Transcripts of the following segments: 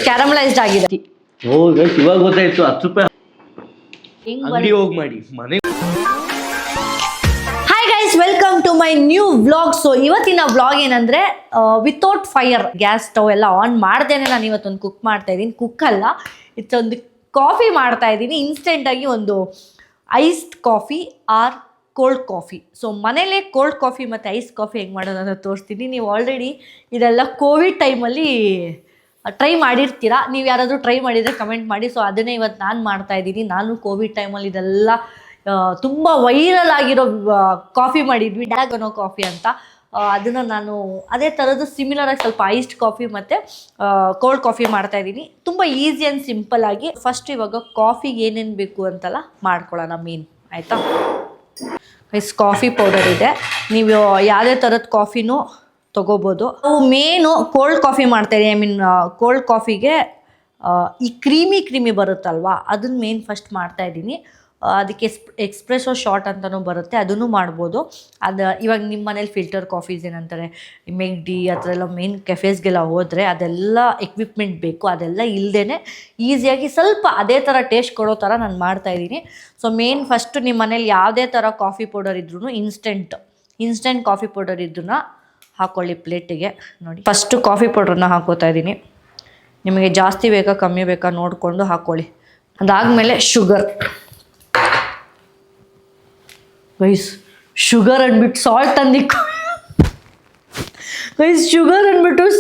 ಕ್ಯಾರಮಲೈಸ್ಡ್ ಆಗಿದೆ. ಓ ಗೈಸ್ ಇವಾಗ ಗೊತ್ತಾಯ್ತು 10 ರೂಪಾಯಿ ಅಂಗಡಿ ಹೋಗಿ ಮಾಡಿ ಮನೆ. Hi guys, welcome to my new vlog. So ಇವತ್ತಿನ ವ್ಲಾಗ್ ಏನಂದ್ರೆ ವಿತೌಟ್ ಫೈರ್, ಗ್ಯಾಸ್ ಸ್ಟವ್ ಎಲ್ಲ ಆನ್ ಮಾಡ್ದೇನೆ ನಾನು ಇವತ್ತೊಂದು ಕುಕ್ ಮಾಡ್ತಾ ಇದ್ದೀನಿ. ಕುಕ್ ಅಲ್ಲ, ಇತ್ತೊಂದು ಕಾಫಿ ಮಾಡ್ತಾ ಇದ್ದೀನಿ. ಇನ್ಸ್ಟೆಂಟ್ ಆಗಿ ಒಂದು iced coffee or cold coffee. So ಮನೇಲೇ ಕೋಲ್ಡ್ ಕಾಫಿ ಮತ್ತು ಐಸ್ ಕಾಫಿ ಹೆಂಗೆ ಮಾಡೋದು ಅಂತ ತೋರಿಸ್ತೀನಿ. ನೀವು ಆಲ್ರೆಡಿ ಇದೆಲ್ಲ ಕೋವಿಡ್ ಟೈಮಲ್ಲಿ ಟ್ರೈ ಮಾಡಿರ್ತೀರಾ. ನೀವು ಯಾರಾದರೂ ಟ್ರೈ ಮಾಡಿದರೆ ಕಮೆಂಟ್ ಮಾಡಿ. ಸೊ ಅದನ್ನೇ ಇವತ್ತು ನಾನು ಮಾಡ್ತಾಯಿದ್ದೀನಿ. ನಾನು ಕೋವಿಡ್ ಟೈಮಲ್ಲಿ ಇದೆಲ್ಲ ತುಂಬ ವೈರಲ್ ಆಗಿರೋ ಕಾಫಿ ಮಾಡಿದ್ವಿ, ಡ್ಯಾಗನೋ ಕಾಫಿ ಅಂತ. ಅದನ್ನು ನಾನು ಅದೇ ಥರದ್ದು ಸಿಮಿಲರಾಗಿ ಸ್ವಲ್ಪ ಐಸ್ಡ್ ಕಾಫಿ ಮತ್ತು ಕೋಲ್ಡ್ ಕಾಫಿ ಮಾಡ್ತಾಯಿದ್ದೀನಿ. ತುಂಬ ಈಸಿ ಆ್ಯಂಡ್ ಸಿಂಪಲ್ ಆಗಿ. ಫಸ್ಟ್ ಇವಾಗ ಕಾಫಿಗೆ ಏನೇನು ಬೇಕು ಅಂತೆಲ್ಲ ಮಾಡ್ಕೊಳ್ಳೋಣ ಮೇನ್, ಆಯಿತಾ. ಕಾಫಿ ಪೌಡರ್ ಇದೆ, ನೀವು ಯಾವುದೇ ಥರದ ಕಾಫಿನೂ ತೊಗೋಬೋದು. ನಾವು ಮೇನು ಕೋಲ್ಡ್ ಕಾಫಿ ಮಾಡ್ತಾಯಿದ್ದೀನಿ. ಐ ಮೀನ್ ಕೋಲ್ಡ್ ಕಾಫಿಗೆ ಈ ಕ್ರೀಮಿ ಬರುತ್ತಲ್ವ, ಅದನ್ನ ಮೇನ್ ಫಸ್ಟ್ ಮಾಡ್ತಾಯಿದ್ದೀನಿ. ಅದಕ್ಕೆ ಎಕ್ಸ್ಪ್ರೆಸೋ ಶಾಟ್ ಅಂತಲೂ ಬರುತ್ತೆ, ಅದನ್ನು ಮಾಡ್ಬೋದು. ಅದು ಇವಾಗ ನಿಮ್ಮ ಮನೇಲಿ ಫಿಲ್ಟರ್ ಕಾಫೀಸ್ ಏನಂತಾರೆ, ಮೆಗ್ಡಿ ಆ ಥರ ಎಲ್ಲ ಮೇನ್ ಕೆಫೇಸ್ಗೆಲ್ಲ ಹೋದರೆ ಅದೆಲ್ಲ ಎಕ್ವಿಪ್ಮೆಂಟ್ ಬೇಕು. ಅದೆಲ್ಲ ಇಲ್ಲದೇ ಈಸಿಯಾಗಿ ಸ್ವಲ್ಪ ಅದೇ ಥರ ಟೇಸ್ಟ್ ಕೊಡೋ ಥರ ನಾನು ಮಾಡ್ತಾಯಿದ್ದೀನಿ. ಸೊ ಮೇನ್ ಫಸ್ಟು ನಿಮ್ಮ ಮನೇಲಿ ಯಾವುದೇ ಥರ ಕಾಫಿ ಪೌಡರ್ ಇದ್ರೂ ಇನ್ಸ್ಟೆಂಟ್ ಕಾಫಿ ಪೌಡರ್ ಇದ್ದನ್ನ ಹಾಕ್ಕೊಳ್ಳಿ ಪ್ಲೇಟಿಗೆ. ನೋಡಿ, ಫಸ್ಟು ಕಾಫಿ ಪೌಡ್ರನ್ನ ಹಾಕೋತಾ ಇದ್ದೀನಿ. ನಿಮಗೆ ಜಾಸ್ತಿ ಬೇಕಾ ಕಮ್ಮಿ ಬೇಕಾ ನೋಡಿಕೊಂಡು ಹಾಕ್ಕೊಳ್ಳಿ. ಅದಾದಮೇಲೆ ಶುಗರ್ ಅಂದ್ಬಿಟ್ಟು ಸಾಲ್ಟ್ ಅಂದ್ಬಿಟ್ಟು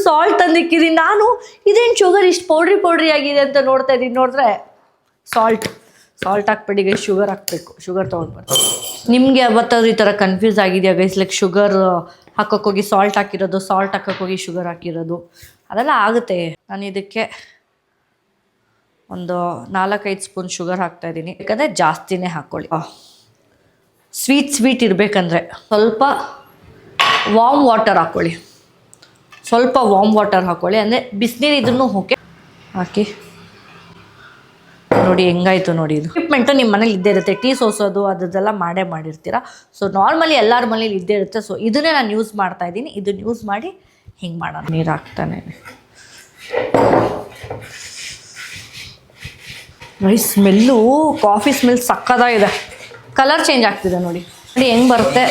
ಸಾಲ್ಟ್ ತಂದಿಕ್ಕಿದ್ದೀನಿ. ನಾನು ಇದೇನು ಶುಗರ್ ಇಷ್ಟು ಪೌಡ್ರಿ ಆಗಿದೆ ಅಂತ ನೋಡ್ತಾ ಇದ್ದೀನಿ. ನೋಡಿದ್ರೆ ಸಾಲ್ಟ್ ಹಾಕ್ಬೇಡಿ ಗೈಸ್, ಶುಗರ್ ಹಾಕಬೇಕು. ಶುಗರ್ ತೊಗೊಂಡ್ಬರ್ತೀನಿ. ನಿಮಗೆ ಯಾವತ್ತಾದ್ರೂ ಈ ಥರ ಕನ್ಫ್ಯೂಸ್ ಆಗಿದೆಯಾ ಗೈಸ್? ಲೈಕ್ ಶುಗರ್ ಹಾಕೋಕ್ಕೋಗಿ ಸಾಲ್ಟ್ ಹಾಕಿರೋದು, ಸಾಲ್ಟ್ ಹಾಕೋಕ್ಕೋಗಿ ಶುಗರ್ ಹಾಕಿರೋದು, ಅದೆಲ್ಲ ಆಗುತ್ತೆ. ನಾನು ಇದಕ್ಕೆ ಒಂದು 4-5 ಸ್ಪೂನ್ ಶುಗರ್ ಹಾಕ್ತಾಯಿದ್ದೀನಿ. ಯಾಕಂದರೆ ಜಾಸ್ತಿನೇ ಹಾಕ್ಕೊಳ್ಳಿ. ಸ್ವೀಟ್ ಇರಬೇಕಂದ್ರೆ ಸ್ವಲ್ಪ ವಾಮ್ ವಾಟರ್ ಹಾಕ್ಕೊಳ್ಳಿ. ಅಂದರೆ ಬಿಸಿನೀರು ಇದನ್ನು ಹಾಕಿ ನೋಡಿ ಹೆಂಗಾಯಿತು ನೋಡಿ. ಇದು ಎಕ್ವಿಪ್ಮೆಂಟು ನಿಮ್ಮ ಮನೇಲಿ ಇದ್ದೇ ಇರುತ್ತೆ. ಟೀ ಸೋಸೋದು ಅದೆಲ್ಲ ಮಾಡಿರ್ತೀರ. ಸೊ ನಾರ್ಮಲಿ ಎಲ್ಲರ ಮನೇಲಿ ಇದ್ದೇ ಇರುತ್ತೆ. ಸೊ ಇದನ್ನೇ ನಾನು ಯೂಸ್ ಮಾಡ್ತಾಯಿದ್ದೀನಿ. ಇದನ್ನು ಯೂಸ್ ಮಾಡಿ ಹಿಂಗೆ ಮಾಡೋಣ. ನೀರು ಹಾಕ್ತಾನೆ. ಸ್ಮೆಲ್ಲು, ಕಾಫಿ ಸ್ಮೆಲ್ ಸಕ್ಕತ್ತಾಗಿದೆ. ಕಲರ್ ಚೇಂಜ್ ಆಗ್ತಿದೆ ನೋಡಿ ಹೆಂಗೆ ಬರುತ್ತೆ.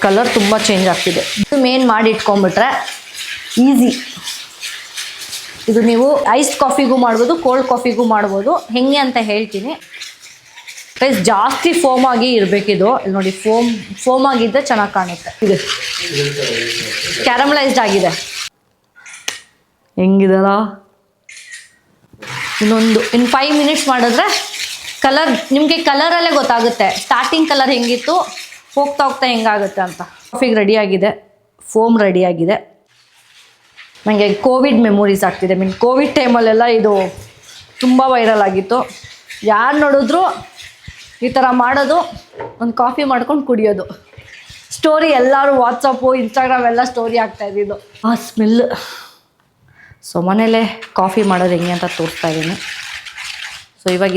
ಕಲರ್ ತುಂಬ ಚೇಂಜ್ ಆಗ್ತಿದೆ. ಇದು ಮೇನ್ ಮಾಡಿ ಇಟ್ಕೊಂಡ್ಬಿಟ್ರೆ ಈಸಿ. ಇದು ನೀವು ಐಸ್ ಕಾಫಿಗೂ ಮಾಡ್ಬೋದು, ಕೋಲ್ಡ್ ಕಾಫಿಗೂ ಮಾಡ್ಬೋದು. ಹೆಂಗೆ ಅಂತ ಹೇಳ್ತೀನಿ. ಜಾಸ್ತಿ ಫೋಮ್ ಆಗಿ ಇರಬೇಕಿದು. ನೋಡಿ, ಫೋಮ್ ಆಗಿದ್ದರೆ ಚೆನ್ನಾಗಿ ಕಾಣುತ್ತೆ. ಇದು ಕ್ಯಾರಮಲೈಸ್ಡ್ ಆಗಿದೆ. ಹೆಂಗಿದಲ್ಲ, ಇನ್ನು 5 ಮಿನಿಟ್ಸ್ ಮಾಡಿದ್ರೆ ಕಲರ್ ನಿಮಗೆ ಕಲರಲ್ಲೇ ಗೊತ್ತಾಗುತ್ತೆ. ಸ್ಟಾರ್ಟಿಂಗ್ ಕಲರ್ ಹೆಂಗಿತ್ತು, ಹೋಗ್ತಾ ಹೆಂಗಾಗುತ್ತೆ ಅಂತ. ಕಾಫಿಗೆ ರೆಡಿಯಾಗಿದೆ, ಫೋಮ್ ರೆಡಿಯಾಗಿದೆ. ನನಗೆ ಕೋವಿಡ್ ಮೆಮೊರೀಸ್ ಆಗ್ತಿದೆ. ಕೋವಿಡ್ ಟೈಮಲ್ಲೆಲ್ಲ ಇದು ತುಂಬ ವೈರಲ್ ಆಗಿತ್ತು. ಯಾರು ನೋಡಿದ್ರು ಈ ಥರ ಮಾಡೋದು, ಒಂದು ಕಾಫಿ ಮಾಡ್ಕೊಂಡು ಕುಡಿಯೋದು. ಸ್ಟೋರಿ ಎಲ್ಲರೂ ವಾಟ್ಸಪ್ಪು, ಇನ್ಸ್ಟಾಗ್ರಾಮ್ ಎಲ್ಲ ಸ್ಟೋರಿ ಆಗ್ತಾಯಿದ್ದು ಆ ಸ್ಮೆಲ್. ಸೊ ಮನೇಲೇ ಕಾಫಿ ಮಾಡೋದು ಹೆಂಗೆ ಅಂತ ತೋರಿಸ್ತಾ ಇದ್ದೀನಿ. ಸೊ ಇವಾಗ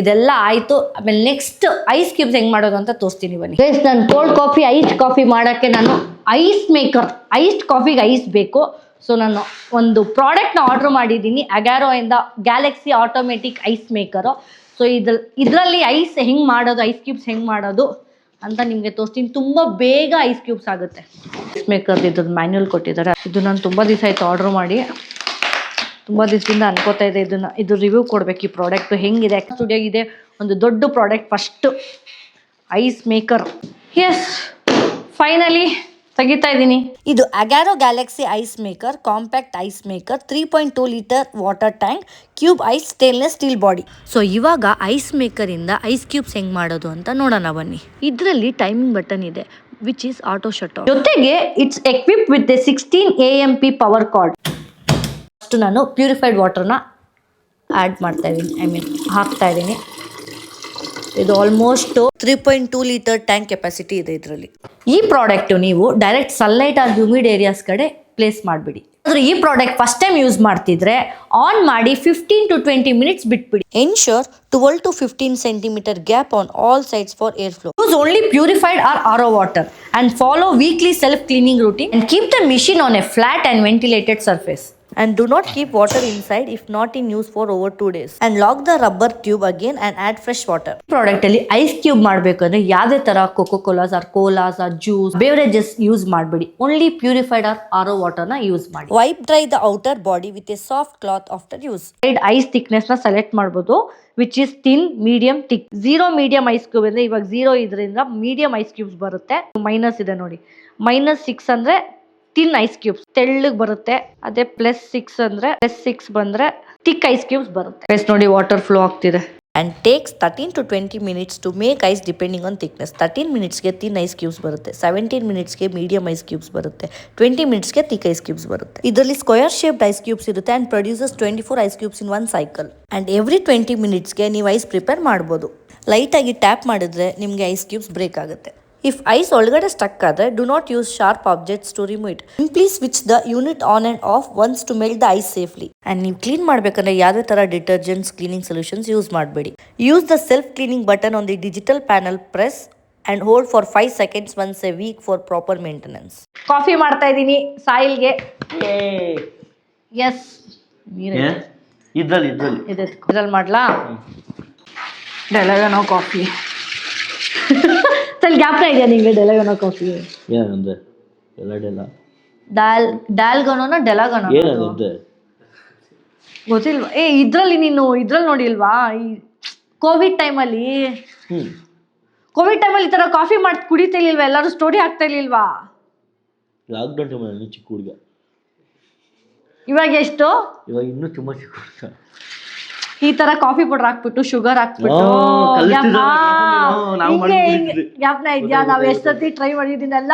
ಇದೆಲ್ಲ ಆಯಿತು. ಆಮೇಲೆ ನೆಕ್ಸ್ಟ್ ಐಸ್ ಕ್ಯೂಬ್ಸ್ ಹೆಂಗೆ ಮಾಡೋದು ಅಂತ ತೋರಿಸ್ತೀನಿ ಬನ್ನಿ. ನಾನು ಕೋಲ್ಡ್ ಕಾಫಿ, ಐಸ್ಡ್ ಕಾಫಿ ಮಾಡೋಕ್ಕೆ ನಾನು ಐಸ್ ಮೇಕರ್, ಐಸ್ಡ್ ಕಾಫಿಗೆ ಐಸ್ ಬೇಕು. ಸೊ ನಾನು ಒಂದು ಪ್ರಾಡಕ್ಟ್ನ ಆರ್ಡ್ರ್ ಮಾಡಿದ್ದೀನಿ ಅಗ್ಯಾರೋಯಿಂದ, galaxy automatic ice maker. So ಇದರಲ್ಲಿ ಐಸ್ ಹೆಂಗೆ ಮಾಡೋದು, ಐಸ್ ಕ್ಯೂಬ್ಸ್ ಹೆಂಗೆ ಮಾಡೋದು ಅಂತ ನಿಮಗೆ ತೋರಿಸ್ತೀನಿ. ತುಂಬ ಬೇಗ ಐಸ್ ಕ್ಯೂಬ್ಸ್ ಆಗುತ್ತೆ. ಐಸ್ ಮೇಕರ್ ಇದ್ರದ್ದು ಮ್ಯಾನ್ಯುವಲ್ ಕೊಟ್ಟಿದ್ದಾರೆ. ಇದು ನಾನು ತುಂಬ ದಿವಸ ಆಯಿತು ಆರ್ಡ್ರ್ ಮಾಡಿ. ತುಂಬ ದಿವಸದಿಂದ ಅನ್ಕೋತಾ ಇದೆ ಇದು ರಿವ್ಯೂ ಕೊಡಬೇಕು. ಈ ಪ್ರಾಡಕ್ಟು ಹೆಂಗಿದೆ. ಸ್ಟುಡಿಯೋಗಿದೆ ಒಂದು ದೊಡ್ಡ product first ice maker. Yes, finally ತೆಗಿತಾ ಇದ್ದೀನಿ. ಇದು Agaro galaxy ice maker, compact ice maker, 3.2 litre water tank, cube ice, stainless steel body. So ಇವಾಗ ಐಸ್ ಮೇಕರಿಂದ ಐಸ್ ಕ್ಯೂಬ್ಸ್ ಹೆಂಗೆ ಮಾಡೋದು ಅಂತ ನೋಡೋಣ ಬನ್ನಿ. ಇದರಲ್ಲಿ ಟೈಮಿಂಗ್ ಬಟನ್ ಇದೆ, which is auto shut off. ಜೊತೆಗೆ it's equip with 16 AMP power cord. ಅಷ್ಟು ನಾನು ಪ್ಯೂರಿಫೈಡ್ ವಾಟರ್ನ ಆ್ಯಡ್ ಮಾಡ್ತಾಯಿದ್ದೀನಿ, ಹಾಕ್ತಾಯಿದ್ದೀನಿ. ಇದು ಆಲ್ಮೋಸ್ಟ್ 3.2 ಲೀಟರ್ ಟ್ಯಾಂಕ್ ಕೆಪಾಸಿಟಿ ಇದೆ ಇದರಲ್ಲಿ. ಈ ಪ್ರಾಡಕ್ಟ್ ನೀವು direct sunlight or humid areas ಕಡೆ ಪ್ಲೇಸ್ ಮಾಡಿಬಿಡಿ. ಅಂದ್ರೆ ಈ ಪ್ರಾಡಕ್ಟ್ ಫಸ್ಟ್ ಟೈಮ್ ಯೂಸ್ ಮಾಡ್ತಿದ್ರೆ ಆನ್ ಮಾಡಿ 15 to 20 ಮಿನಿಟ್ಸ್ ಬಿಟ್ಬಿಡಿ. Ensure 12 to 15 centimeter gap on all sides for airflow. Use only purified or RO water and follow weekly self-cleaning routine and keep the machine on a flat and ventilated surface. And do not keep water inside if not in use for over 2 days. And lock the rubber tube again and add fresh water. Product ಅಲ್ಲಿ ice cube ಮಾಡಬೇಕಂದ್ರೆ ಯಾವುದೇ ತರ coco colas or colas or juice beverages use ಮಾಡಬೇಡಿ. Only purified or RO water ನ use ಮಾಡಿ. Wipe dry the outer body with a soft cloth after use. Ice thickness ನ select ಮಾಡಬಹುದು, which is thin, medium, thick. 0 medium ice cube ಅಂದ್ರೆ ಇವಾಗ 0 ಇದರಿಂದ medium ice cubes ಬರುತ್ತೆ. Minus ಇದೆ ನೋಡಿ, -6 ಅಂದ್ರೆ ತಿನ್ ಐಸ್ ಕ್ಯೂಬ್ಸ್ ತೆಳ್ಳಗೆ ಬರುತ್ತೆ. ಅದೇ +6 ಅಂದ್ರೆ +6 ಬಂದ್ರೆ ಥಿಕ್ ಐಸ್ ಕ್ಯೂಬ್ಸ್ ಬರುತ್ತೆ. ನೋಡಿ ವಾಟರ್ ಫ್ಲೋ ಆಗ್ತಿದೆ. And takes 13 to 20 minutes to make ice depending on thickness. 13 minutes ಗೆ thin ice cubes ಬರುತ್ತೆ, 17 minutes ಗೆ medium ice cubes ಬರುತ್ತೆ, 20 minutes ಗೆ thick ice cubes ಬರುತ್ತೆ. ಇದರಲ್ಲಿ ಸ್ಕ್ವೇರ್ ಶೇಪ್ಡ್ ಐಸ್ ಕ್ಯೂಬ್ಸ್ ಇರುತ್ತೆ and produces 24 ice cubes in one cycle. And every 20 minutes ಗೆ ನೀವು ಐಸ್ ಪ್ರಿಪೇರ್ ಮಾಡ್ಬೋದು. ಲೈಟ್ ಆಗಿ ಟ್ಯಾಪ್ ಮಾಡಿದ್ರೆ ನಿಮಗೆ ಐಸ್ ಕ್ಯೂಬ್ಸ್ ಬ್ರೇಕ್ ಆಗುತ್ತೆ. If ice ಒಳಗಡೆ ಸ್ಟಕ್ ಆದ್ರೆ do not use sharp objects to remove it. Simply switch the unit on and off once to melt the ice safely. And ನೀವು clean ಮಾಡ್ಬೇಕಂದ್ರೆ ಯಾವುದೇ ತರ ಡಿಟರ್ಜೆಂಟ್ಸ್ ಕ್ಲೀನಿಂಗ್ ಸೊಲ್ಯೂಷನ್ಸ್ ಯೂಸ್ ಮಾಡಬೇಡಿ. Use the self cleaning button on the digital panel, press and hold for 5 seconds once a week for proper maintenance. Coffee ಮಾಡ್ತಾ ಇದ್ದೀನಿ ಸಾಯಿಲ್ಗೆ. S ಇದ್ರಲ್ಲಿ ಮಾಡ್ಲಾ ಡೆಲಗನೋ coffee. ಜ್ಞಾಪಕ ಇದೆಯಾ ನಿಂಗೆ ಡೆಲಗನೋ ಕಾಫಿ? ಏನಂದ್ರೆ ಡ್ಯಾಲ್ಗನೋನ ಡೆಲಗನೋ ಗೊತ್ತಿಲ್ವಾ? ಇದ್ರಲ್ಲಿ ನೋಡಿಲ್ವಾ? ಈ ಕೋವಿಡ್ ಟೈಮಲ್ಲಿ ಈ ತರ ಕಾಫಿ ಮಾಡಿ ಕುಡಿತಾ ಇರ್ಲಿಲ್ವಾ? ಎಲ್ಲರೂ ಸ್ಟೋರಿ ಹಾಕ್ತಾ ಇರ್ಲಿಲ್ವಾ? ಲಾಕ್ಡೌನ್ ಟೈಮಲ್ಲಿ ಚಿಕ್ಕ ಹುಡುಗ. ಇವಾಗ ಎಷ್ಟು? ಇವಾಗ ಇನ್ನೂ ತುಂಬಾ ಚಿಕ್ಕ ಹುಡುಗ. ಈ ತರ ಕಾಫಿ ಪೌಡರ್ ಹಾಕ್ಬಿಟ್ಟು ಶುಗರ್ ಹಾಕ್ಬಿಟ್ಟು ಜ್ಞಾಪನ ಇದ್ಯಾ? ನಾವ್ ಎಷ್ಟೊತ್ತಿ ಟ್ರೈ ಮಾಡಿದೀನೆಲ್ಲ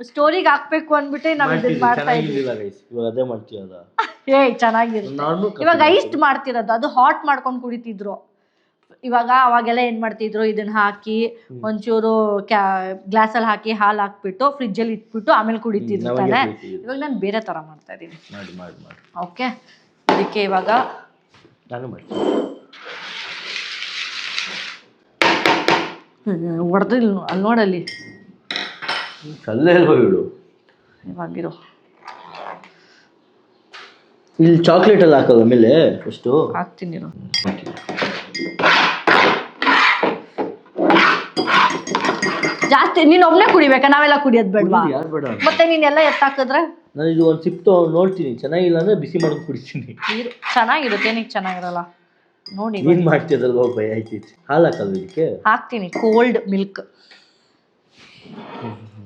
ಸ್ಟೋರಿಗೆ ಹಾಕ್ಬೇಕು ಅಂದ್ಬಿಟ್ಟೆ ನಾವ್ ಇದನ್ನ ಮಾಡ್ತಾ ಇದ್ವಿ. ಚೆನ್ನಾಗಿರುತ್ತೆ. ಇವಾಗ ಐಸ್ ಮಾಡ್ತಿರೋದು, ಅದು ಹಾಟ್ ಮಾಡ್ಕೊಂಡು ಕುಡಿತಿದ್ರು. ಅವಾಗೆಲ್ಲ ಏನ್ ಮಾಡ್ತಿದ್ರು, ಇದನ್ನ ಹಾಕಿ ಒಂಚೂರು ಗ್ಲಾಸಲ್ಲಿ ಹಾಕಿ ಹಾಲು ಹಾಕ್ಬಿಟ್ಟು ಫ್ರಿಜ್ ಅಲ್ಲಿ ಇಟ್ಬಿಟ್ಟು ಆಮೇಲೆ ಕುಡಿತಿದ್ರು ತಾನೆ. ಇವಾಗ ನಾನು ಬೇರೆ ತರ ಮಾಡ್ತಾ ಇದೀನಿ. ಓಕೆ, ಅದಕ್ಕೆ ಇವಾಗ ಹೊಡೆದಿಲ್ಲ ಅಲ್ಲಿ ನೋಡಲ್ಲಿ ಇವಾಗಿರೋ ಇಲ್ಲಿ ಚಾಕ್ಲೇಟ್ ಎಲ್ಲ ಹಾಕೋದು ಆಮೇಲೆ ಫಸ್ಟು ಹಾಕ್ತೀನಿ. ಜಾಸ್ತಿ ನೀನ್ ಒಬ್ನೇ ಕುಡಿಬೇಕಾ? ನಾವೆಲ್ಲ ಕುಡಿಯೋದ್ ಬೇಡವಾ? ಮತ್ತೆ ನೀನೆಲ್ಲ ಎತ್ತಾಕಿದ್ರೆ ನಾನು ಇದು ಒಂದು ಸಿಪ್ ನೋಡ್ತೀನಿ, ಚೆನ್ನಾಗಿಲ್ಲ ಅಂದ್ರೆ ಬಿಸಿ ಮಾಡ್ಕೊಂಡು ಕುಡಿತೀನಿ. ಚೆನ್ನಾಗಿರುತ್ತೆ. ಏನಕ್ಕೆ ಚೆನ್ನಾಗಿರಲ್ಲ ನೋಡಿ. ಏನ್ ಮಾಡ್ತಿದ್ದಲ್ವ ಭಯ ಆಯ್ತೈತಿ. ಹಾಲು ಹಾಕಲ್ವ ಇದಕ್ಕೆ? ಹಾಕ್ತೀನಿ ಕೋಲ್ಡ್ ಮಿಲ್ಕ್.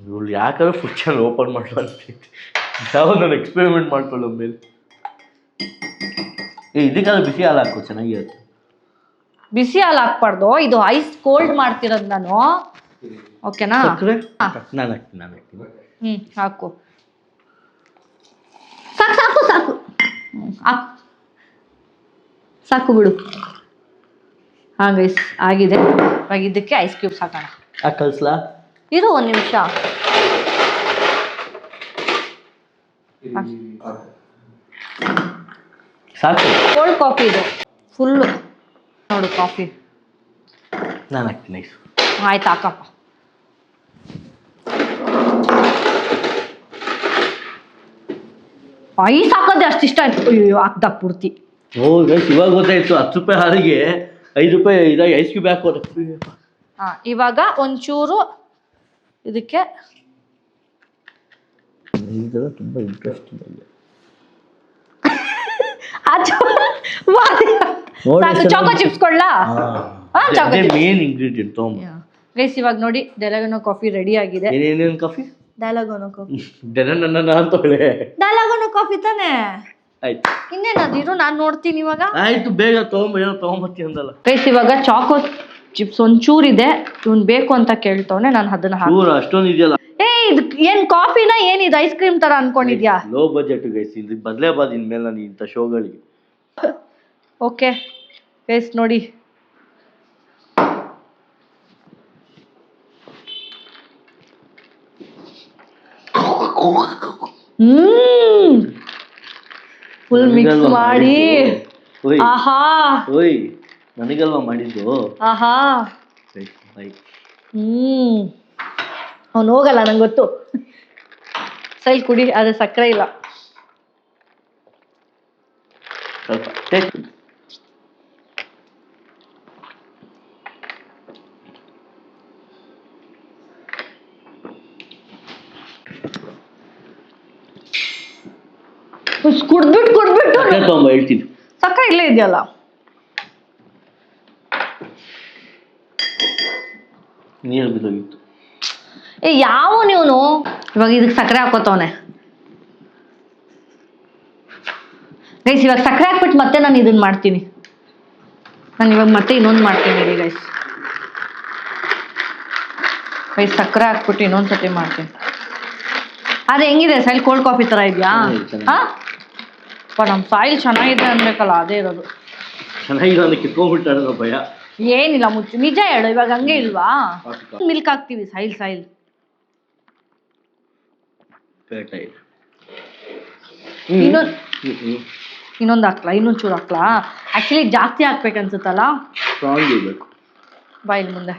ಇವಳು ಯಾಕಾದ್ರೆ ಫುಡ್ ಚಾನಲ್ ಓಪನ್ ಮಾಡಲು ಅಂತೈತಿ. ಯಾವ ನಾನು ಎಕ್ಸ್ಪೆರಿಮೆಂಟ್ ಮಾಡ್ಕೊಳ್ಳೋ ಮೇಲೆ ಇದಕ್ಕಾದ್ರೆ ಬಿಸಿ ಹಾಲು ಹಾಕೋ, ಚೆನ್ನಾಗಿರುತ್ತೆ. ಬಿಸಿ ಹಾಲು ಹಾಕ್ಬಾರ್ದು, ಇದು ಐಸ್ ಕೋಲ್ಡ್ ಮಾಡ್ತಿರೋದು ನಾನು. ಓಕೆನಾ? ನಾನು ಹಾಕ್ತೀನಿ. ಹಾಕು. ಸಾಕು ಸಾಕು ಬಿಡು. ಗೈಸ್ ಆಗಿದೆ. ಇವಾಗ ಇದಕ್ಕೆ ಐಸ್ ಕ್ಯೂಬ್ಸ್ ಹಾಕೋಣ. ಕಲ್ಸ್ಲಾ? ಇರು ಒಂದು ನಿಮಿಷ. ಸಾಕು. ಕೋಲ್ಡ್ ಕಾಫಿ ಇದು ಫುಲ್ಲು ನೋಡು ಕಾಫಿ. ನಾನು ಹಾಕ್ತೀನಿ. ಆಯ್ತು ಹಾಕಪ್ಪ. ಐಸ್ ಹಾಕೋದೆ ಅಷ್ಟು ಇಷ್ಟ ಆಯ್ತು. ಅಯ್ಯೋ ಹಾಕ್ದ ಪೂರ್ತಿ. ಇವಾಗ ಗೊತ್ತಾಯ್ತು. 10 ರೂಪಾಯಿ ಹಾಲಿಗೆ 5 ರೂಪಾಯಿ ಇದಾಗಿ ಐಸ್ ಕ್ಯೂಬ್ ಹಾಕೋದು. ಇವಾಗ ಒಂಚೂರು ಇದಕ್ಕೆ ತುಂಬಾ ಇಂಟ್ರೆಸ್ಟಿಂಗ್ ಆಗಿದೆ. ಚಾಕೋ ಚಿಪ್ಸ್ ಕೊಡ್ಲಾ? ಮೇನ್ ಇಂಗ್ರೀಡಿಯಂಟ್ ಗೈಸ್ ಇವಾಗ ನೋಡಿ ಡೆಲಗನೋ ಕಾಫಿ ರೆಡಿ ಆಗಿದೆ. ಏನೇನು coffee? Dalgona coffee. Dalgona coffee ತಾನೆ. ಆಯ್ತು, ಇನ್ನೇನದಿರು ನಾನು ನೋಡ್ತೀನಿ ಇವಾಗ. ಆಯ್ತು, ಬೇಗ ತಗೊಂಬತ್ತಿ ಅಂದಲ್ಲ. ಗೈಸ್ ಇವಾಗ ಚಾಕೋ ಚಿಪ್ಸ್ ಒಂಚೂರಿದೆ, ಇವನ್ ಬೇಕು ಅಂತ ಕೇಳ್ತವನೆ. ನಾನು ಅದನ್ನ ಅಷ್ಟೊಂದು ಇದೆಯಲ್ಲ. ಇದು ಏನ್ ಕಾಫಿನ ಏನಿದು ಐಸ್ ಕ್ರೀಮ್ ತರ ಅನ್ಕೊಂಡಿದ್ಯಾ? ಲೋ ಬಜೆಟ್ ಗೈಸ್, ಇದು ಬದಲೇಬಾರ್ದು ಇನ್ಮೇಲೆ ನಾನು ಇಂಥ ಶೋಗಳಿಗೆ. ಓಕೆ ಗೈಸ್ ನೋಡಿ ಫುಲ್ ಮಿಕ್ಸ್ ಮಾಡಿ ಓಯ್ ಆಹಾ ಓಯ್ ನನಗಲ್ವಾ ಮಾಡಿದ್ದು. ಆಹಾ ಬೈ ಅವ್ನು ಹೋಗಲ್ಲ ನಂಗೆ ಗೊತ್ತು. ಸೈಲ್ ಕುಡಿ, ಅದೇ ಸಕ್ಕರೆ ಇಲ್ಲ. ಸ್ವಲ್ಪ ಟೇಸ್ಟ್. ಕುಡ್ಬಿಟ್ಟು ತಗೊಂಬ ಹೇಳ್ತೀನಿ. ಸಕ್ಕರೆ ಇಲ್ಲೇ ಇದೆಯಲ್ಲ. ನೀರು ಬಿದ್ದೋಗಿತ್ತು. ಯಾವ ನೀವನು ಇವಾಗ ಇದಕ್ಕೆ ಸಕ್ಕರೆ ಹಾಕೋತವನೆ ಗೈಸ್. ಇವಾಗ ಸಕ್ಕರೆ ಹಾಕ್ಬಿಟ್ಟು ಮತ್ತೆ ನಾನು ಇದನ್ನ ಮಾಡ್ತೀನಿ. ನಾನು ಇವಾಗ ಮತ್ತೆ ಇನ್ನೊಂದು ಮಾಡ್ತೀನಿ ಗೈಸ್. ಸಕ್ಕರೆ ಹಾಕ್ಬಿಟ್ಟು ಇನ್ನೊಂದ್ಸತಿ ಮಾಡ್ತೀನಿ. ಅದೇ ಹೆಂಗಿದೆ ಸೈಲ್ ಕೋಲ್ಡ್ ಕಾಫಿ ತರ ಇದೆಯಾ? ಹಾ ನಮ್ಮ ಸಾಯಿಲ್ ಚೆನ್ನಾಗಿದೆ ಅನ್ಬೇಕಲ್ಲ, ಅದೇ ಇರೋದು. ಚೆನ್ನಾಗಿಲ್ಲ ಅಂದ್ರೆ ಕಿತ್ಕೊಂಡ್ಬಿಟ್ಟಾರ ಭಯ. ಏನಿಲ್ಲ ಮುಚ್ಚು, ನಿಜ ಹೇಳು. ಇವಾಗ ಹಂಗೆ ಇಲ್ವಾ? ಮಿಲ್ಕ್ ಹಾಕ್ತೀವಿ. ಸಾಯಿಲ್ ಇನ್ನೊಂದು ಹಾಕ್ಲಾ? ಇನ್ನೊಂದು ಚೂರು ಹಾಕ್ಲಾ? ಆಕ್ಚುಲಿ ಜಾಸ್ತಿ ಹಾಕ್ಬೇಕನ್ಸುತ್ತಲ್ಲ. ಸ್ಟ್ರಾಂಗ್ ಇರ್ಬೇಕು. ಬಾಯಿಲ್ ಮುಂದೆ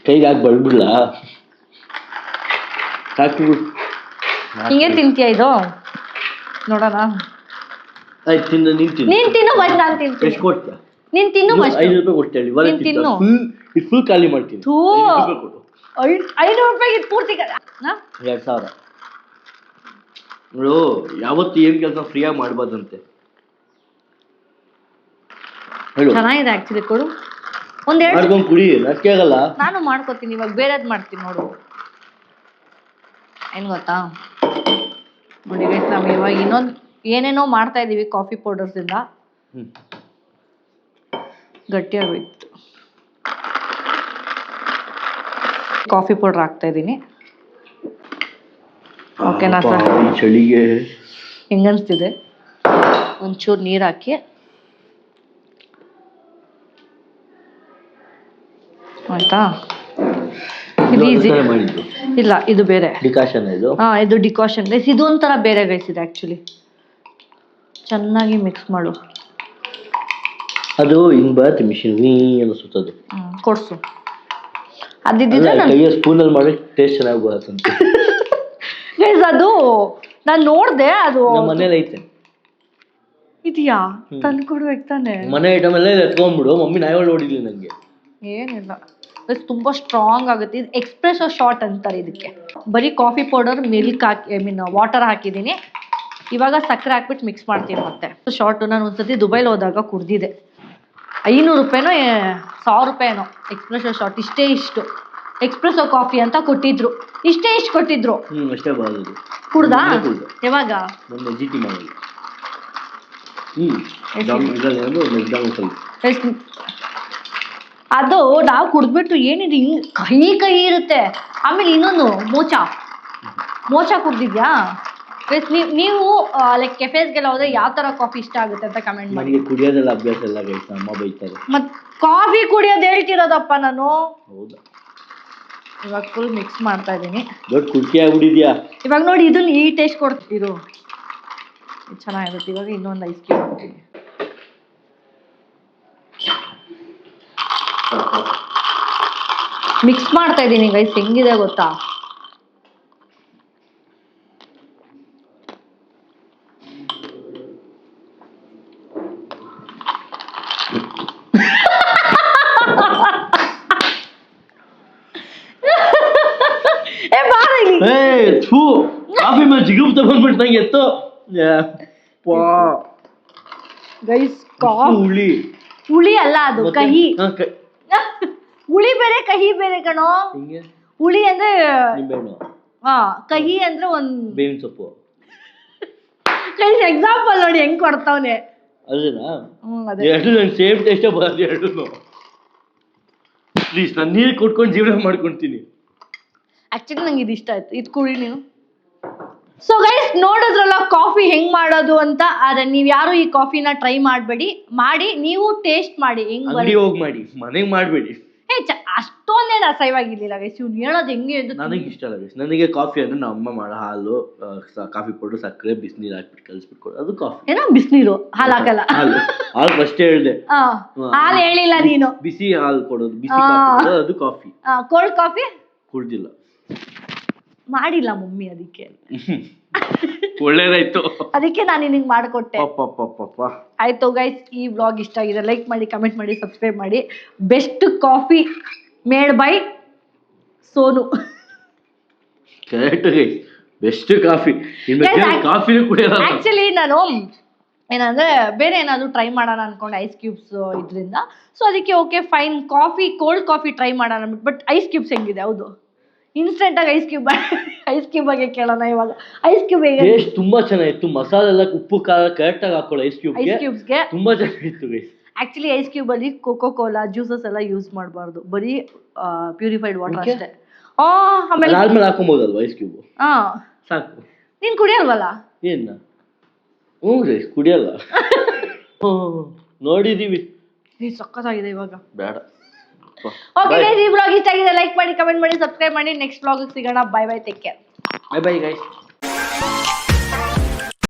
ಕೈಗೆ ಹಾಕಿ ಬಳ್ಬಿಡ್ಲ? ಹಿಂಗೆ ತಿಂತೀಯ ಇದು? ನೋಡೋಣ. ಆಯ್ತು ತಿನ್ನು, ನೀನ್ ತಿನ್ನು ಫಸ್ಟ್. ನಾನು ತಿಂತೀನಿ. ಎಷ್ಟು ಕೊಡ್ತೀಯ? ನೀನ್ ತಿನ್ನು ಫಸ್ಟ್. 5 ರೂಪಾಯಿ ಕೊಡ್ತೇಳಿ. ನೀನ್ ತಿನ್ನು. ಫುಲ್ ಖಾಲಿ ಮಾಡ್ತೀನಿ. 500 ರೂಪಾಯಿಗೆ ಪೂರ್ತಿ 2000. ನೋಡು, ಯಾವತ್ತು ಏನ್ ಕೆಲಸ ಫ್ರೀಯಾಗಿ ಮಾಡ್ಬಾರ್ದಂತೆ. ಚೆನ್ನಾಗಿದೆ ಆಕ್ಚುಲಿ. ಕೊಡು ಒಂದೆರಡು ಮಾಡ್ಕೊಂಡು ಕುಡಿ, ನಕ್ಕೆ ಆಗಲ್ಲ. ನಾನು ಮಾಡ್ಕೋತೀನಿ. ಇವಾಗ ಬೇರೆದ್ ಮಾಡ್ತೀನಿ ನೋಡು. ಏನ್ ಗೊತ್ತಾ ನೋಡಿ ಗೈಸ್, ನಾವು ಇವಾಗ ಇನ್ನೊಂದು ಏನೇನೋ ಮಾಡ್ತಾ ಇದೀವಿ ಕಾಫಿ ಪೌಡರ್ಸ್ ಇಂದ. ಗಟ್ಟಿಯಾಗೋಯ್ತು. ಕಾಫಿ ಪೌಡರ್ ಹಾಕ್ತಾ ಇದ್ದೀನಿ. ಓಕೆನಾ ಸರ್? ಈ ಚಳಿಗೆ ಹೆಂಗನ್ಸ್ತಿದೆ? ಒಂಚೂರು ನೀರು ಹಾಕಿ ಆಯ್ತಾ? ಇದು ಈಸಿ. ಇಲ್ಲ, ಇದು ಬೇರೆ ಡಿಕಾಷನ್. ಇದು ಡಿಕಾಷನ್ ಗೈಸ್. ಇದು ಒಂಥರ ಬೇರೆ ಗೈಸ್. ಇದು ಆಕ್ಚುಲಿ ಚೆನ್ನಾಗಿ ಮಿಕ್ಸ್ ಮಾಡು. ಅದು ಹಿಂಗ್ ಬರುತ್ತೆ ಮಿಷಿನ್ ಎಲ್ಲ ಸುತ್ತದು. ಕೊಡ್ಸು. ಅದಿದ್ದಿದ್ರೆ ಕೈಯ ಸ್ಪೂನಲ್ಲಿ ಮಾಡಿ ಟೇಸ್ಟ್ ಚೆನ್ನಾಗಿ ಬರುತ್ತೆ ಗೈಸ್. ಅದು ನಾನು ನೋಡ್ದೆ. ಅದು ನಮ್ಮ ಮನೇಲಿ ಐತೆ. ಇದೆಯಾ? ತಂದು ಕೊಡ್ಬೇಕು ತಾನೆ. ಮನೆ ಐಟಮ್ ಎಲ್ಲ ಎತ್ಕೊಂಡ್ಬಿಡು. ಮಮ್ಮಿ ನಾಯಿ ನೋಡಿದ್ಲಿ ನಂಗೆ. ಏನಿಲ್ಲ ಗೈಸ್, ತುಂಬಾ ಸ್ಟ್ರಾಂಗ್ ಆಗುತ್ತೆ. ಇದು ಎಕ್ಸ್ಪ್ರೆಸೋ ಶಾಟ್ ಅಂತಾರೆ ಇದಕ್ಕೆ. ಬರೀ coffee powder, milk hockey, I mean water ಹಾಕಿದ್ದೀನಿ. ಇವಾಗ ಸಕ್ಕರೆ ಹಾಕ್ಬಿಟ್ಟು ಮಿಕ್ಸ್ ಮಾಡ್ತೀನಿ ಮತ್ತೆ. ಶಾರ್ಟು ನಾನು ಒಂದ್ಸತಿ ದುಬೈಲಿ ಹೋದಾಗ ಕುಡ್ದಿದೆ. 500 ರೂಪಾಯಿನೋ 1000 ರೂಪಾಯಿನೋ ಎಕ್ಸ್ಪ್ರೆಸೋ ಶಾಟ್. ಇಷ್ಟು ಎಕ್ಸ್ಪ್ರೆಸೋ ಕಾಫಿ ಅಂತ ಕೊಟ್ಟಿದ್ರು. ಇಷ್ಟು ಕೊಟ್ಟಿದ್ರು. ಅಷ್ಟೇ ಬರೋದು. ಕುಡ್ದಾ? ಯಾವಾಗ? ಅದು ನಾವು ಕುಡ್ದ್ಬಿಟ್ಟು ಏನಿದೆ ಕಹಿ ಇರುತ್ತೆ. ಆಮೇಲೆ ಇನ್ನೊಂದು ಮೋಚ ಕುಡ್ದಿದ್ಯಾ? ನೀವು ಲೈಕ್ ಕೆಫೇಸ್ಗೆಲ್ಲ ಹೋದ್ರೆ ಯಾವ ತರ ಕಾಫಿ ಇಷ್ಟ ಆಗುತ್ತೆ ಅಂತ ಕಮೆಂಟ್ ಮಾಡಿ. ನನಗೆ ಕುಡಿಯೋದೆಲ್ಲ ಅಭ್ಯಾಸ ಇಲ್ಲ ಗೈಸ್, ಅಮ್ಮ ಬೈತಾರೆ. ಮತ್ ಕಾಫಿ ಕುಡಿಯೋದು ಹೇಳ್ತಿರೋದಪ್ಪ ನಾನು. ಹೌದಾ? ಇವಾಗ ಫುಲ್ ಮಿಕ್ಸ್ ಮಾಡ್ತಾ ಇದ್ದೀನಿ. ದೊಡ್ಡ ಕುಡ್ಕಿ ಆಗ್ಬಿಟ್ಟಿದ್ಯಾ. ಇವಾಗ ನೋಡಿ, ಇದನ್ನ ಈ ಟೇಸ್ಟ್ ಕೊಡ್ತಿರು. ಚೆನ್ನಾಗಿರುತ್ತೆ. ಇವಾಗ ಇನ್ನೊಂದು ಐಸ್ ಕ್ಯೂಬ್ ಹಾಕ್ತೀನಿ. ಮಿಕ್ಸ್ ಮಾಡ್ತಾ ಇದ್ದೀನಿ ಗೈಸ್. ಹೆಂಗಿದೆ ಗೊತ್ತಾ? ಕಾಫಿ ಮೇಲೆ ಜಿಗುಪ್ ತಗೊಂಡ್ಬಿಟ್ಟು ನಂಗೆ ಎತ್ತು. ಗೈಸ್, ಹುಳಿ ಅಲ್ಲ, ಅದು ಕಹಿ. ಹುಳಿ ಬೇರೆ, ಕಹಿ ಬೇರೆ ಕಣೋ. ಹುಳಿ ಅಂದ್ರೆ ಕಹಿ ಅಂದ್ರೆ ಒಂದ್ ಬೇವಿನ ಸೊಪ್ಪು. ಗೈಸ್, ಎಕ್ಸಾಂಪಲ್ ನೋಡಿ ಹೆಂಗ್ ಕೊಡ್ತಾವ್ನೆ. ಅದೇನಾ? ಎರಡು ನಂಗೆ ಸೇಮ್ ಟೇಸ್ಟೇ ಬರೋದು ಎರಡೂ. ಪ್ಲೀಸ್, ನಾನು ನೀರು ಕೊಟ್ಕೊಂಡು ಜೀವನ ಮಾಡ್ಕೊಳ್ತೀನಿ. ಆಕ್ಚುಲಿ ನಂಗೆ ಇದು ಇಷ್ಟ ಆಯ್ತು. ಇದು ಕುಡಿ ನೀನು. ಸೊ ಗೈಸ್, ನೋಡಿದ್ರಲ್ಲ ಕಾಫಿ ಹೆಂಗ್ ಮಾಡೋದು ಅಂತ. ಆದ್ರೆ ನೀವ್ ಯಾರು ಈ ಕಾಫಿನ ಟ್ರೈ ಮಾಡಬೇಡಿ. ಮಾಡಿ ನೀವು ಟೇಸ್ಟ್ ಮಾಡಿ ಹೆಂಗ್ ಅಂಗಡಿ ಹೋಗಿ ಮಾಡಿ, ಮನೆಗೆ ಮಾಡಬೇಡಿ. ಅಷ್ಟೊಂದೇನು ಅಸಹ್ಯವಾಗಿರ್ಲಿಲ್ಲ ಗೈಸ್. ಇವ್ನು ಹೇಳೋದು ಹೆಂಗೆ ಅಂತ ನನಗೆ ಇಷ್ಟ ಅಲ್ಲ ಗೈಸ್. ನನಗೆ ಕಾಫಿ ಅಂದ್ರೆ ನಮ್ಮ ಅಮ್ಮ ಮಾಡೋ ಹಾಲು, ಕಾಫಿ ಪೌಡರ್, ಸಕ್ಕರೆ, ಬಿಸಿನೀರು ಹಾಕ್ಬಿಟ್ಟು ಕಲಿಸ್ಬಿಟ್ಟು ಕೊಡು, ಅದು ಕಾಫಿ. ಏನೋ ಬಿಸಿನೀರು ಹಾಲು ಹಾಕಲ್ಲ. ಹಾಲು ಫಸ್ಟ್ ಹೇಳ್ದೆ, ಹಾಲು ಹೇಳಿಲ್ಲ ನೀನು. ಬಿಸಿ ಹಾಲು ಕೊಡೋದು, ಬಿಸಿ ಕಾಫಿ ಕೊಡೋದು, ಅದು ಕಾಫಿ. ಕೋಲ್ಡ್ ಕಾಫಿ ಕುಡ್ದಿಲ್ಲ, ಮಾಡಿಲ್ಲ ಮಮ್ಮಿ, ಅದಕ್ಕೆ ಒಳ್ಳೇದಾಯ್ತು, ಅದಕ್ಕೆ ನಾನು ನಿನಗೆ ಮಾಡಿಕೊಟ್ಟೆ. ಆಯ್ತು ಗೈಸ್, ಈ ವ್ಲಾಗ್ ಇಷ್ಟ ಆಗಿದೆ ಲೈಕ್ ಮಾಡಿ, ಕಮೆಂಟ್ ಮಾಡಿ, ಸಬ್ಸ್ಕ್ರೈಬ್ ಮಾಡಿ. Best coffee made by Sonu. Correct guys, best coffee. ಕಾಫಿನೂ ಕುಡಿಯಲ್ಲ. ಆಕ್ಚುಲಿ ನಾನು ಏನಂದ್ರೆ ಬೇರೆ ಏನಾದ್ರು ಟ್ರೈ ಮಾಡೋಣ ಅನ್ಕೊಂಡೆ ಐಸ್ ಕ್ಯೂಬ್ಸ್ ಇದರಿಂದ. ಸೊ ಅದಕ್ಕೆ okay fine, coffee, cold coffee try ಮಾಡೋಣ ಅಂದ್ಬಿಟ್ಟು. ಬಟ್ ಐಸ್ ಕ್ಯೂಬ್ಸ್ ಹೆಂಗಿದೆ? ಹೌದು, ಇನ್ಸ್ಟೆಂಟ್ ಆಗಿ ಐಸ್ ಕ್ಯೂಬ್ ಬಗ್ಗೆ ಕೇಳೋಣ ಇವಾಗ. ಐಸ್ ಕ್ಯೂಬ್ ಹೇಗೆ? ಟೇಸ್ಟ್ ತುಂಬಾ ಚೆನ್ನಾಗಿತ್ತು. ಮಸಾಲೆ ಎಲ್ಲ ಉಪ್ಪು ಖಾರ ಕರೆಕ್ಟ್ ಆಗಿ ಹಾಕೊಳ್ಳೋ ಐಸ್ ಕ್ಯೂಬ್ಗೆ ತುಂಬಾ ಚೆನ್ನಾಗಿತ್ತು ಗೈಸ್. ಆಕ್ಚುಲಿ ಐಸ್ ಕ್ಯೂಬ್ ಅಲ್ಲಿ ಕೋಕೋ ಕೋಲಾ ಜ್ಯೂಸಸ್ ಎಲ್ಲ ಯೂಸ್ ಮಾಡಬಾರ್ದು, ಬರೀ ಪ್ಯೂರಿಫೈಡ್ ವಾಟರ್ ಅಷ್ಟೇ. ಆಮೇಲೆ ಹಾಕೊಬೋದಲ್ವಾ ಐಸ್ ಕ್ಯೂಬ್? ಸಾಕು. ನೀನ್ ಕುಡಿಯಲ್ವಲ್ಲ? ಏನ? ಹ್ಞೂ ಗೈಸ್, ಕುಡಿಯಲ್ಲ. ನೋಡಿದೀವಿ. ಸಕ್ಕತ್ತಾಗಿದೆ ಇವಾಗ. ಬೇಡ. ಓಕೆ ಗೈಸ್, ಈ ವ್ಲಾಗ್ ಇಷ್ಟ ಆಗಿದೆ ಲೈಕ್ ಮಾಡಿ, ಕಮೆಂಟ್ ಮಾಡಿ, ಸಬ್ಸ್ಕ್ರೈಬ್ ಮಾಡಿ. ನೆಕ್ಸ್ಟ್ ವ್ಲಾಗ್ ಸಿಗೋಣ. Bye bye, take care. Bye bye guys.